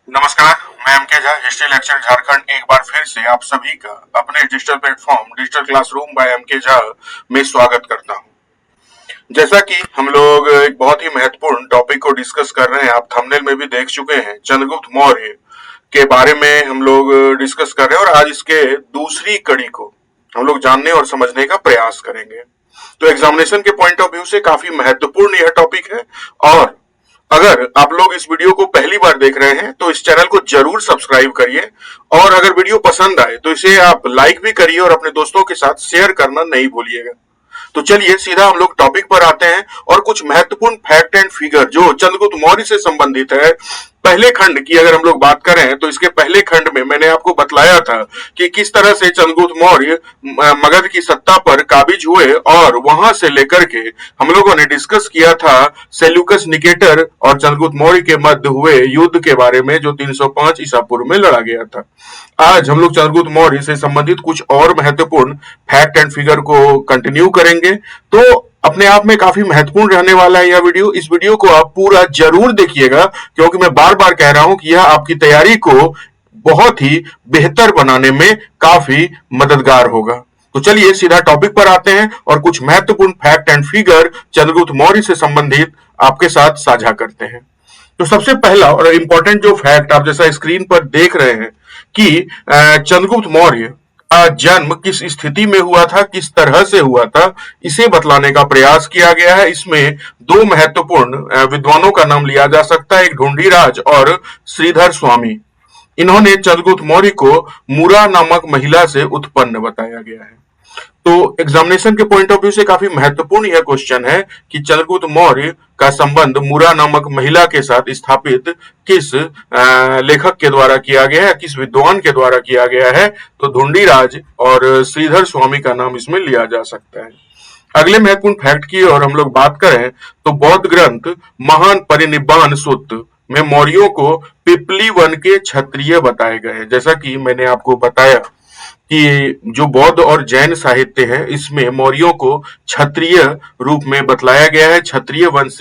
नमस्कार, मैं MK Jha, history lecture Jharkhand एक बार फिर से आप सभी का अपने digital platform digital classroom by MK Jha में स्वागत करता हूं। जैसा कि हम लोग एक बहुत ही महत्वपूर्ण टॉपिक को डिस्कस कर रहे हैं, आप थंबनेल में भी देख चुके हैं, चंद्रगुप्त मौर्य के बारे में हम लोग डिस्कस कर रहे हैं और आज इसके दूसरी कड़ी को हम लोग जानने और समझने का प्रयास करेंगे। तो एग्जामिनेशन के पॉइंट ऑफ व्यू से काफी महत्वपूर्ण यह टॉपिक है और अगर आप लोग इस वीडियो को पहली बार देख रहे हैं तो इस चैनल को जरूर सब्सक्राइब करिए और अगर वीडियो पसंद आए तो इसे आप लाइक भी करिए और अपने दोस्तों के साथ शेयर करना नहीं भूलिएगा। तो चलिए सीधा हम लोग टॉपिक पर आते हैं और कुछ महत्वपूर्ण फैक्ट एंड फिगर जो चंद्रगुप्त मौर्य से संबंधित है। पहले खंड की अगर हम लोग बात करें तो इसके पहले खंड में मैंने आपको बतलाया था कि किस तरह से चंद्रगुप्त मौर्य मगध की सत्ता पर काबिज हुए और वहां से लेकर के हम लोगों ने डिस्कस किया था सेल्यूकस निकेटर और चंद्रगुप्त मौर्य के मध्य हुए युद्ध के बारे में जो 305 ईसा पूर्व में लड़ा गया था। आज हम लोग चंद्रगुप्त मौर्य से संबंधित कुछ और महत्वपूर्ण फैक्ट एंड फिगर को कंटिन्यू करेंगे। तो अपने आप में काफी महत्वपूर्ण रहने वाला है यह वीडियो। इस वीडियो को आप पूरा जरूर देखिएगा क्योंकि मैं बार बार कह रहा हूं कि यह आपकी तैयारी को बहुत ही बेहतर बनाने में काफी मददगार होगा। तो चलिए सीधा टॉपिक पर आते हैं और कुछ महत्वपूर्ण fact and figure Chandragupta Maurya से संबंधित आपके साथ साझा करते हैं। तो सबसे पहला और इंपॉर्टेंट जो फैक्ट आप जैसा स्क्रीन पर देख रहे हैं कि चंद्रगुप्त मौर्य का जन्म किस स्थिति में हुआ था, किस तरह से हुआ था, इसे बतलाने का प्रयास किया गया है। इसमें दो महत्वपूर्ण विद्वानों का नाम लिया जा सकता है, एक ढूंढीराज और श्रीधर स्वामी। इन्होंने चंद्रगुप्त मौर्य को मुरा नामक महिला से उत्पन्न बताया गया है। तो एग्जामिनेशन के पॉइंट ऑफ व्यू से काफी महत्वपूर्ण यह क्वेश्चन है कि चंद्रगुप्त मौर्य का संबंध मुरा नामक महिला के साथ स्थापित किस लेखक के द्वारा किया गया है, किस विद्वान के द्वारा किया गया है। तो ढूंढीराज और श्रीधर स्वामी का नाम इसमें लिया जा सकता है। अगले महत्वपूर्ण फैक्ट की और हम लोग बात करें तो बौद्ध ग्रंथ महान परिनिब्बान सूत्र में मौर्यों को पिपली वन के क्षत्रिय बताए गए हैं। जैसा कि मैंने आपको बताया कि जो बौद्ध और जैन साहित्य है इसमें मौर्यों को क्षत्रिय रूप में बतलाया गया है, क्षत्रिय वंश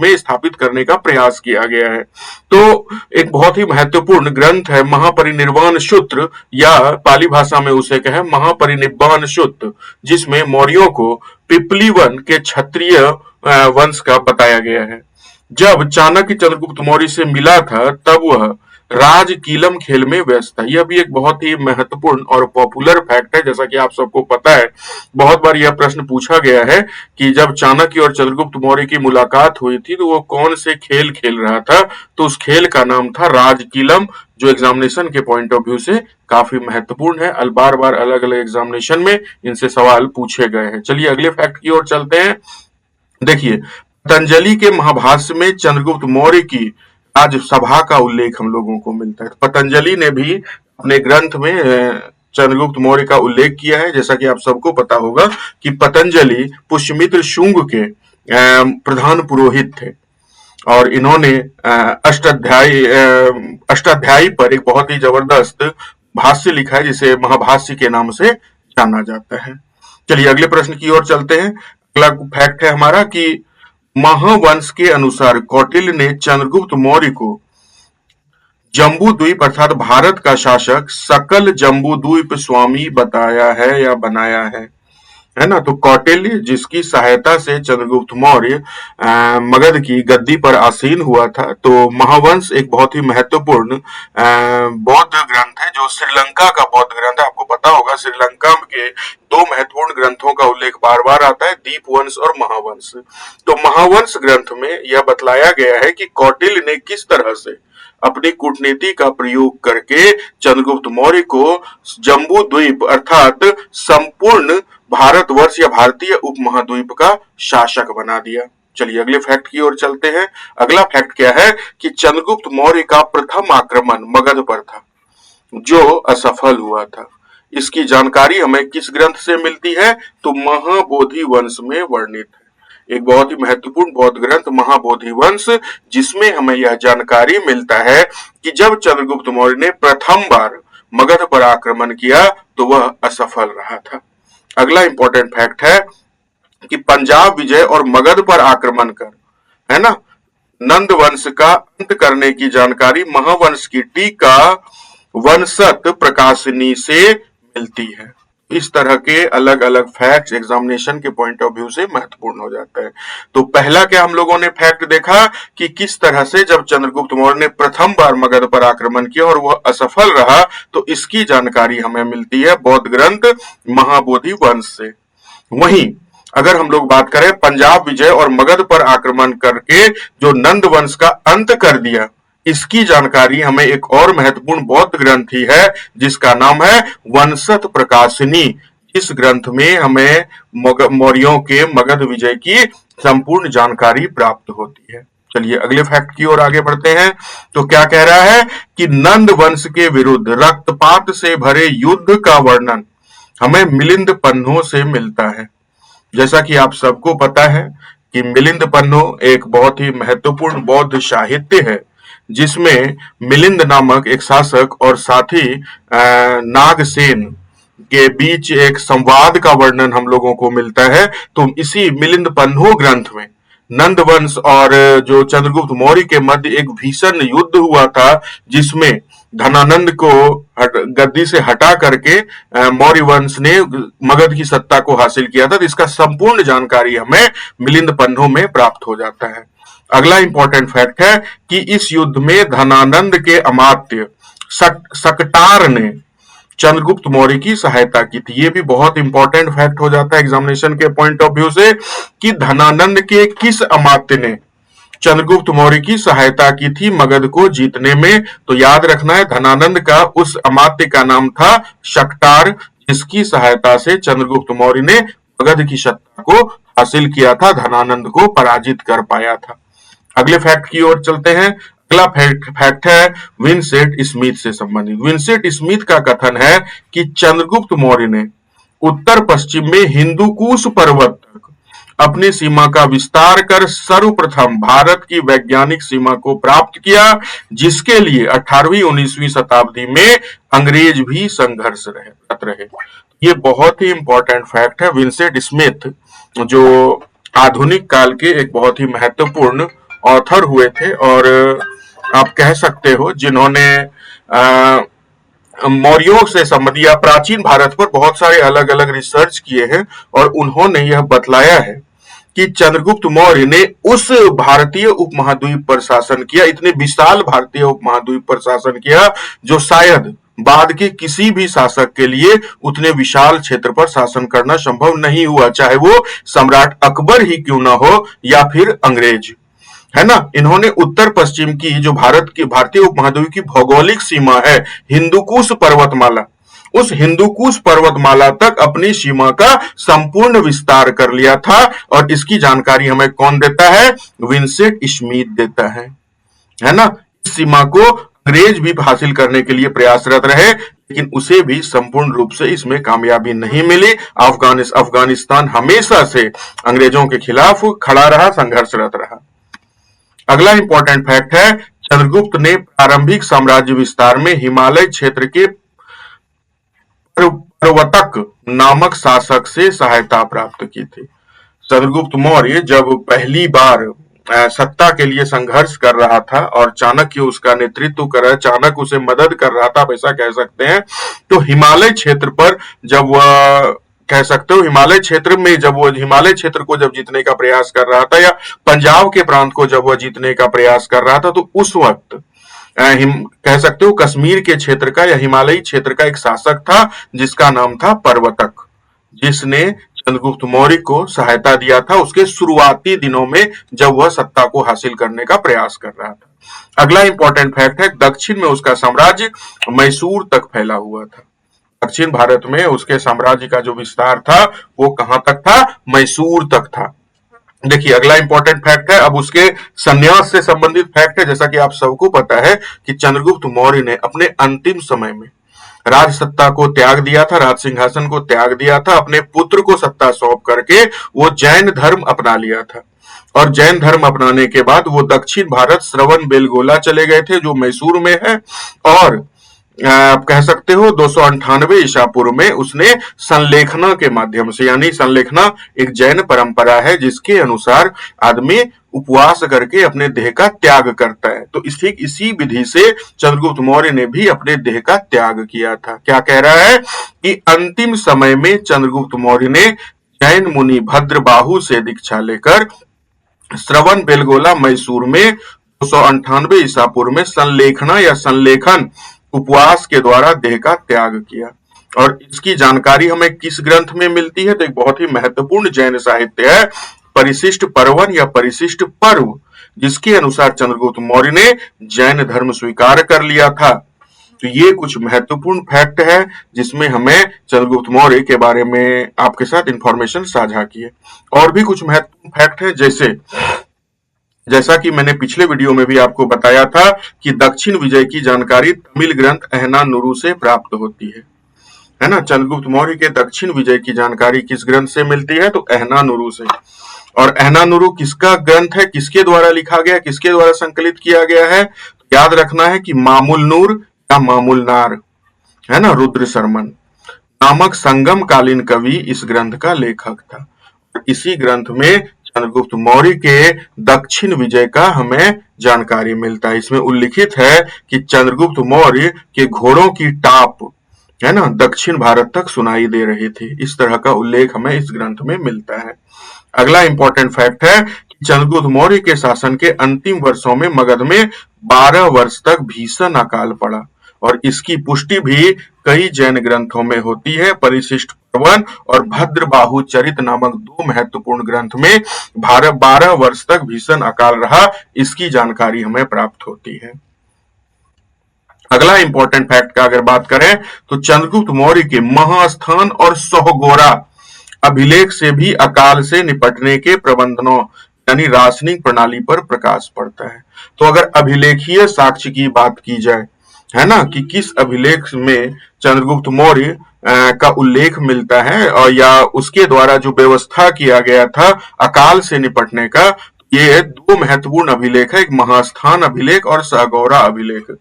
में स्थापित करने का प्रयास किया गया है। तो एक बहुत ही महत्वपूर्ण ग्रंथ है महापरिनिर्वाण सूत्र या पाली भाषा में उसे कहें महापरिनिब्बान सूत्र, जिसमें मौर्यों को पिपली वन के क्षत्रिय वंश का बताया गया है। जब चाणक्य चंद्रगुप्त मौर्य से मिला था तब वह राज कीलम खेल में व्यस्त था। यह भी एक बहुत ही महत्वपूर्ण और पॉपुलर फैक्ट है। जैसा कि आप सबको पता है, बहुत बार यह प्रश्न पूछा गया है कि जब चाणक्य और चंद्रगुप्त मौर्य की मुलाकात हुई थी तो वो कौन से खेल खेल रहा था, तो उस खेल का नाम था राज कीलम, जो एग्जामिनेशन के पॉइंट ऑफ व्यू से काफी महत्वपूर्ण है। बार बार अलग अलग एग्जामिनेशन में इनसे सवाल पूछे गए हैं। चलिए अगले फैक्ट की ओर चलते हैं। देखिए, पतंजलि के महाभाष्य में चंद्रगुप्त मौर्य की राजसभा का उल्लेख हम लोगों को मिलता है। पतंजलि ने भी अपने ग्रंथ में चंद्रगुप्त मौर्य का उल्लेख किया है। जैसा कि आप सबको पता होगा कि पतंजलि पुष्यमित्र शुंग के प्रधान पुरोहित थे और इन्होंने अष्टाध्यायी पर एक बहुत ही जबरदस्त भाष्य लिखा है जिसे महाभाष्य के नाम से जाना जाता है। चलिए अगले प्रश्न की ओर चलते हैं। अगला फैक्ट है हमारा कि महावंश के अनुसार कौटिल्य ने चंद्रगुप्त मौर्य को जम्बू द्वीप अर्थात भारत का शासक सकल जम्बू द्वीप स्वामी बताया है या बनाया है ना। तो कौटिल्य जिसकी सहायता से चंद्रगुप्त मौर्य मगध की गद्दी पर आसीन हुआ था। तो महावंश एक बहुत ही महत्वपूर्ण बौद्ध ग्रंथ है जो श्रीलंका का बौद्ध ग्रंथ है। आपको पता होगा श्रीलंका के दो महत्वपूर्ण ग्रंथों का उल्लेख बार बार आता है, दीपवंश और महावंश। तो महावंश ग्रंथ में यह बतलाया गया है कि कौटिल्य ने किस तरह से अपनी कूटनीति का प्रयोग करके चंद्रगुप्त मौर्य को जम्बू द्वीप अर्थात संपूर्ण भारतवर्ष या भारतीय उपमहाद्वीप का शासक बना दिया। चलिए अगले फैक्ट की ओर चलते हैं। अगला फैक्ट क्या है कि चंद्रगुप्त मौर्य का प्रथम आक्रमण मगध पर था जो असफल हुआ था। इसकी जानकारी हमें किस ग्रंथ से मिलती है, तो महाबोधि वंश में वर्णित है। एक बहुत ही महत्वपूर्ण बौद्ध ग्रंथ महाबोधि वंश, जिसमें हमें यह जानकारी मिलता है कि जब चंद्रगुप्त मौर्य ने प्रथम बार मगध पर आक्रमण किया तो वह असफल रहा था। अगला इंपॉर्टेंट फैक्ट है कि पंजाब विजय और मगध पर आक्रमण कर, है ना, नंद वंश का अंत करने की जानकारी महावंश की टीका वनसत प्रकाशनी से मिलती है। इस तरह के अलग अलग फैक्ट्स एग्जामिनेशन के पॉइंट ऑफ व्यू से महत्वपूर्ण हो जाता है। तो पहला क्या हम लोगों ने फैक्ट देखा कि किस तरह से जब चंद्रगुप्त मौर्य ने प्रथम बार मगध पर आक्रमण किया और वह असफल रहा, तो इसकी जानकारी हमें मिलती है बौद्ध ग्रंथ महाबोधि वंश से। वहीं अगर हम लोग बात करें पंजाब विजय और मगध पर आक्रमण करके जो नंद वंश का अंत कर दिया, इसकी जानकारी हमें एक और महत्वपूर्ण बौद्ध ग्रंथ ही है जिसका नाम है वनसत प्रकाशनी। इस ग्रंथ में हमें मौर्यों के मगध विजय की संपूर्ण जानकारी प्राप्त होती है। चलिए अगले फैक्ट की ओर आगे बढ़ते हैं। तो क्या कह रहा है कि नंद वंश के विरुद्ध रक्तपात से भरे युद्ध का वर्णन हमें मिलिंद पन्नों से मिलता है। जैसा कि आप सबको पता है कि मिलिंद पन्नो एक बहुत ही महत्वपूर्ण बौद्ध साहित्य है, जिसमें मिलिंद नामक एक शासक और साथी नागसेन के बीच एक संवाद का वर्णन हम लोगों को मिलता है। तो इसी मिलिंद पन्नो ग्रंथ में नंद वंश और जो चंद्रगुप्त मौर्य के मध्य एक भीषण युद्ध हुआ था, जिसमें धनानंद को गद्दी से हटा करके मौर्य वंश ने मगध की सत्ता को हासिल किया था। तो इसका संपूर्ण जानकारी हमें मिलिंद पन्नो में प्राप्त हो जाता है। अगला इंपॉर्टेंट फैक्ट है कि इस युद्ध में धनानंद के अमात्य सकटार ने चंद्रगुप्त मौर्य की सहायता की थी। ये भी बहुत इंपॉर्टेंट फैक्ट हो जाता है एग्जामिनेशन के पॉइंट ऑफ व्यू से कि धनानंद के किस अमात्य ने चंद्रगुप्त मौर्य की सहायता की थी मगध को जीतने में। तो याद रखना है धनानंद का उस अमात्य का नाम था शकटार, जिसकी सहायता से चंद्रगुप्त मौर्य ने मगध की सत्ता को हासिल किया था, धनानंद को पराजित कर पाया था। अगले फैक्ट की ओर चलते हैं। अगला फैक्ट है विंसेंट स्मिथ से संबंधित। विंसेंट स्मिथ का कथन है कि चंद्रगुप्त मौर्य ने उत्तर पश्चिम में हिंदुकुश पर्वत तक अपनी सीमा का विस्तार कर सर्वप्रथम भारत की वैज्ञानिक सीमा को प्राप्त किया, जिसके लिए 18वीं 19वीं शताब्दी में अंग्रेज भी संघर्षरत रहे। ये बहुत ही इंपॉर्टेंट फैक्ट है। विंसेंट स्मिथ जो आधुनिक काल के एक बहुत ही महत्वपूर्ण ऑथर हुए थे और आप कह सकते हो जिन्होंने मौर्यों से संबंधित या प्राचीन भारत पर बहुत सारे अलग अलग रिसर्च किए हैं, और उन्होंने यह बतलाया है कि चंद्रगुप्त मौर्य ने उस भारतीय उपमहाद्वीप पर शासन किया, इतने विशाल भारतीय उपमहाद्वीप पर शासन किया जो शायद बाद के किसी भी शासक के लिए उतने विशाल क्षेत्र पर शासन करना संभव नहीं हुआ, चाहे वो सम्राट अकबर ही क्यों ना हो या फिर अंग्रेज, है ना। इन्होंने उत्तर पश्चिम की जो भारत की भारतीय उपमहाद्वीप की भौगोलिक सीमा है हिंदुकुश पर्वतमाला, उस हिंदुकुश पर्वतमाला तक अपनी सीमा का संपूर्ण विस्तार कर लिया था। और इसकी जानकारी हमें कौन देता है? विंसेंट स्मिथ देता है ना। इस सीमा को अंग्रेज भी हासिल करने के लिए प्रयासरत रहे, लेकिन उसे भी संपूर्ण रूप से इसमें कामयाबी नहीं मिली। अफगानिस्तान हमेशा से अंग्रेजों के खिलाफ खड़ा रहा, संघर्षरत रहा। अगला इंपॉर्टेंट फैक्ट है चंद्रगुप्त ने प्रारंभिक साम्राज्य विस्तार में हिमालय क्षेत्र के प्रवर्तक नामक शासक से सहायता प्राप्त की थी। चंद्रगुप्त मौर्य जब पहली बार सत्ता के लिए संघर्ष कर रहा था और चाणक्य उसका नेतृत्व कर रहा, चाणक्य उसे मदद कर रहा था, आप ऐसा कह सकते हैं। तो हिमालय क्षेत्र पर जब वह कह सकते हो हिमालय क्षेत्र में जब वो हिमालय क्षेत्र को जब जीतने का प्रयास कर रहा था, या पंजाब के प्रांत को जब वह जीतने का प्रयास कर रहा था, तो उस वक्त कह सकते हो कश्मीर के क्षेत्र का या हिमालयी क्षेत्र का एक शासक था जिसका नाम था पर्वतक, जिसने चंद्रगुप्त मौर्य को सहायता दिया था उसके शुरुआती दिनों में जब वह सत्ता को हासिल करने का प्रयास कर रहा था। अगला इंपॉर्टेंट फैक्ट है दक्षिण में उसका साम्राज्य मैसूर तक फैला हुआ था। दक्षिण भारत में उसके साम्राज्य का जो विस्तार था वो कहां तक था? मैसूर तक था। देखिए अगला इंपॉर्टेंट फैक्ट है, अब उसके संन्यास से संबंधित फैक्ट है। जैसा कि आप सबको पता है कि चंद्रगुप्त मौर्य ने अपने अंतिम समय में राज सत्ता को त्याग दिया था, राज सिंहासन को त्याग दिया था, अपने पुत्र को सत्ता सौंप करके वो जैन धर्म अपना लिया था। और जैन धर्म अपनाने के बाद वो दक्षिण भारत श्रवण बेलगोला चले गए थे जो मैसूर में है, और आप कह सकते हो 298 ईसा पूर्व में उसने संलेखना के माध्यम से, यानी संलेखना एक जैन परंपरा है जिसके अनुसार आदमी उपवास करके अपने देह का त्याग करता है। तो ठीक इसी विधि से चंद्रगुप्त मौर्य ने भी अपने देह का त्याग किया था। क्या कह रहा है कि अंतिम समय में चंद्रगुप्त मौर्य ने जैन मुनि भद्रबाहु से दीक्षा लेकर श्रवण बेलगोला मैसूर में 298 ईसा पूर्व में संलेखना या संलेखन उपवास के द्वारा देह का त्याग किया। और इसकी जानकारी हमें किस ग्रंथ में मिलती है? तो एक बहुत ही महत्वपूर्ण जैन साहित्य है परिशिष्ट पर्वन या परिशिष्ट पर्व, जिसके अनुसार चंद्रगुप्त मौर्य ने जैन धर्म स्वीकार कर लिया था। तो ये कुछ महत्वपूर्ण फैक्ट है जिसमें हमें चंद्रगुप्त मौर्य के बारे में आपके साथ इंफॉर्मेशन साझा की है। और भी कुछ महत्वपूर्ण फैक्ट है, जैसा कि मैंने पिछले वीडियो में भी आपको बताया था कि दक्षिण विजय की जानकारी तमिल ग्रंथ अहनानुरु से प्राप्त होती है ना। चंद्रगुप्त मौर्य के दक्षिण विजय की जानकारी किस ग्रंथ से मिलती है? तो अहनानुरु से। और अहनानुरु किसका ग्रंथ है, किसके द्वारा लिखा गया, किसके द्वारा संकलित किया गया है? तो याद रखना है कि मामुल नूर या मामुल नार, है ना, रुद्र शर्मन नामक संगम कालीन कवि इस ग्रंथ का लेखक था। इसी ग्रंथ में चंद्रगुप्त मौर्य के दक्षिण विजय का हमें जानकारी मिलता है। इसमें उल्लिखित है कि चंद्रगुप्त मौर्य के घोड़ों की टाप, है ना, दक्षिण भारत तक सुनाई दे रही थी। इस तरह का उल्लेख हमें इस ग्रंथ में मिलता है। अगला इंपॉर्टेंट फैक्ट है कि चंद्रगुप्त मौर्य के शासन के अंतिम वर्षों में मगध में 12 वर्ष तक भीषण अकाल पड़ा और इसकी पुष्टि भी कई जैन ग्रंथों में होती है। परिशिष्ट पर्वन और भद्रबाहु चरित नामक दो महत्वपूर्ण ग्रंथ में 12 वर्ष तक भीषण अकाल रहा, इसकी जानकारी हमें प्राप्त होती है। अगला इंपॉर्टेंट फैक्ट का अगर बात करें तो चंद्रगुप्त मौर्य के महास्थान और सोहगोरा अभिलेख से भी अकाल से निपटने के प्रबंधनों यानी राशनिंग प्रणाली पर प्रकाश पड़ता है। तो अगर अभिलेखीय साक्ष्य की बात की जाए, है ना, कि किस अभिलेख में चंद्रगुप्त मौर्य का उल्लेख मिलता है और या उसके द्वारा जो व्यवस्था किया गया था अकाल से निपटने का, ये दो महत्वपूर्ण अभिलेख है, एक महास्थान अभिलेख और सहगौरा अभिलेख।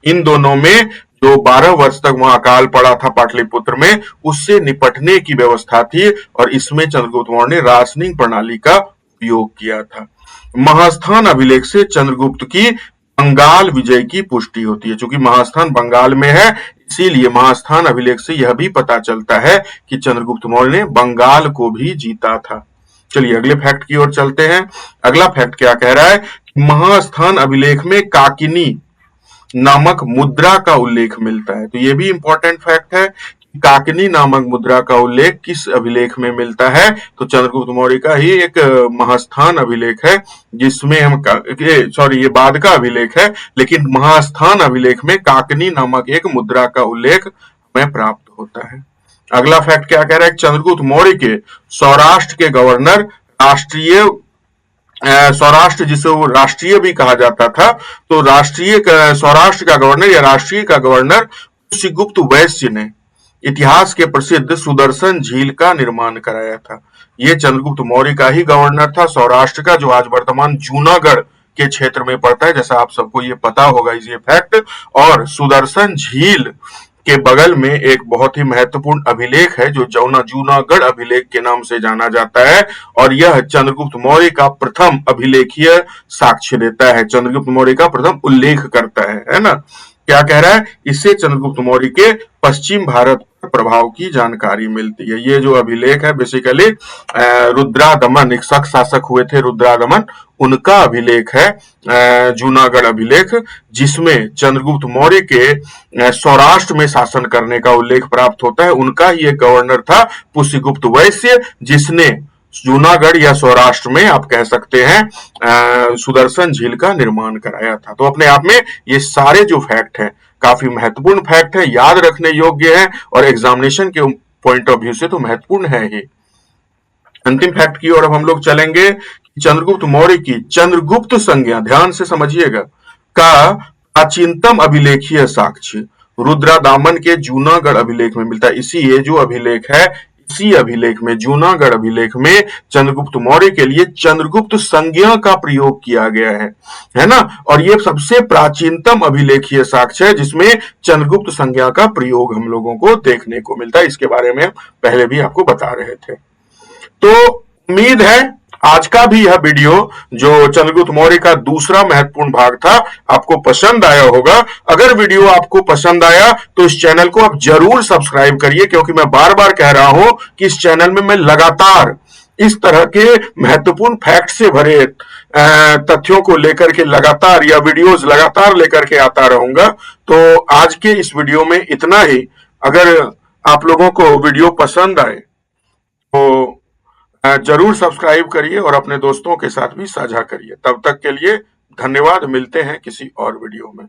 इन दोनों में जो 12 वर्ष तक वहां अकाल पड़ा था पाटलिपुत्र में, उससे निपटने की व्यवस्था थी और इसमें चंद्रगुप्त मौर्य ने राशनिंग प्रणाली का उपयोग किया था। महास्थान अभिलेख से चंद्रगुप्त की बंगाल विजय की पुष्टि होती है। चूंकि महास्थान बंगाल में है, इसीलिए महास्थान अभिलेख से यह भी पता चलता है कि चंद्रगुप्त मौर्य ने बंगाल को भी जीता था। चलिए अगले फैक्ट की ओर चलते हैं। अगला फैक्ट क्या कह रहा है? महास्थान अभिलेख में काकिनी नामक मुद्रा का उल्लेख मिलता है। तो ये भी इंपॉर्टेंट फैक्ट है कि काकिनी नामक मुद्रा का उल्लेख किस अभिलेख में मिलता है? तो चंद्रगुप्त मौर्य का ही एक महास्थान अभिलेख है जिसमें ये बाद का अभिलेख है, लेकिन महास्थान अभिलेख में काकनी नामक एक मुद्रा का उल्लेख हमें प्राप्त होता है। अगला फैक्ट क्या कह रहा है? चंद्रगुप्त मौर्य के सौराष्ट्र के गवर्नर सौराष्ट्र जिसे वो राष्ट्रीय भी कहा जाता था, तो सौराष्ट्र का गवर्नर या राष्ट्रीय का गवर्नर पुष्यगुप्त वैश्य ने इतिहास के प्रसिद्ध सुदर्शन झील का निर्माण कराया था। ये चंद्रगुप्त मौर्य का ही गवर्नर था सौराष्ट्र का, जो आज वर्तमान जूनागढ़ के क्षेत्र में पड़ता है, जैसा आप सबको ये पता होगा ये फैक्ट। और सुदर्शन झील के बगल में एक बहुत ही महत्वपूर्ण अभिलेख है जो जूनागढ़ अभिलेख के नाम से जाना जाता है, और यह चंद्रगुप्त मौर्य का प्रथम अभिलेखीय साक्ष्य देता है, चंद्रगुप्त मौर्य का प्रथम उल्लेख करता है ना। क्या कह रहा है? इससे चंद्रगुप्त मौर्य के पश्चिम भारत पर प्रभाव की जानकारी मिलती है। ये जो अभिलेख है बेसिकली रुद्रादमन, एक शक शासक हुए थे रुद्रादमन, उनका अभिलेख है जूनागढ़ अभिलेख, जिसमें चंद्रगुप्त मौर्य के सौराष्ट्र में शासन करने का उल्लेख प्राप्त होता है। उनका ही एक गवर्नर था पुष्यगुप्त वैश्य, जिसने जूनागढ़ या सौराष्ट्र में आप कह सकते हैं सुदर्शन झील का निर्माण कराया था। तो अपने आप में ये सारे जो फैक्ट हैं काफी महत्वपूर्ण फैक्ट है, याद रखने योग्य है और एग्जामिनेशन के पॉइंट ऑफ व्यू से तो महत्वपूर्ण है ही। अंतिम फैक्ट की ओर अब हम लोग चलेंगे। चंद्रगुप्त मौर्य की चंद्रगुप्त संज्ञा, ध्यान से समझिएगा, का प्राचीनतम अभिलेखीय साक्ष्य रुद्रादामन के जूनागढ़ अभिलेख में मिलता है। इसी ये जो अभिलेख है इसी अभिलेख में, जूनागढ़ अभिलेख में चंद्रगुप्त मौर्य के लिए चंद्रगुप्त संज्ञा का प्रयोग किया गया है ना। और ये सबसे प्राचीनतम अभिलेखीय साक्ष्य है जिसमें चंद्रगुप्त संज्ञा का प्रयोग हम लोगों को देखने को मिलता है। इसके बारे में पहले भी आपको बता रहे थे। तो उम्मीद है आज का भी यह वीडियो जो चंद्रगुप्त मौर्य का दूसरा महत्वपूर्ण भाग था आपको पसंद आया होगा। अगर वीडियो आपको पसंद आया तो इस चैनल को आप जरूर सब्सक्राइब करिए, क्योंकि मैं बार बार कह रहा हूं कि इस चैनल में मैं लगातार इस तरह के महत्वपूर्ण फैक्ट से भरे तथ्यों को लेकर के लगातार या वीडियोस लगातार लेकर के आता रहूंगा। तो आज के इस वीडियो में इतना ही। अगर आप लोगों को वीडियो पसंद आए तो जरूर सब्सक्राइब करिए और अपने दोस्तों के साथ भी साझा करिए। तब तक के लिए धन्यवाद। मिलते हैं किसी और वीडियो में।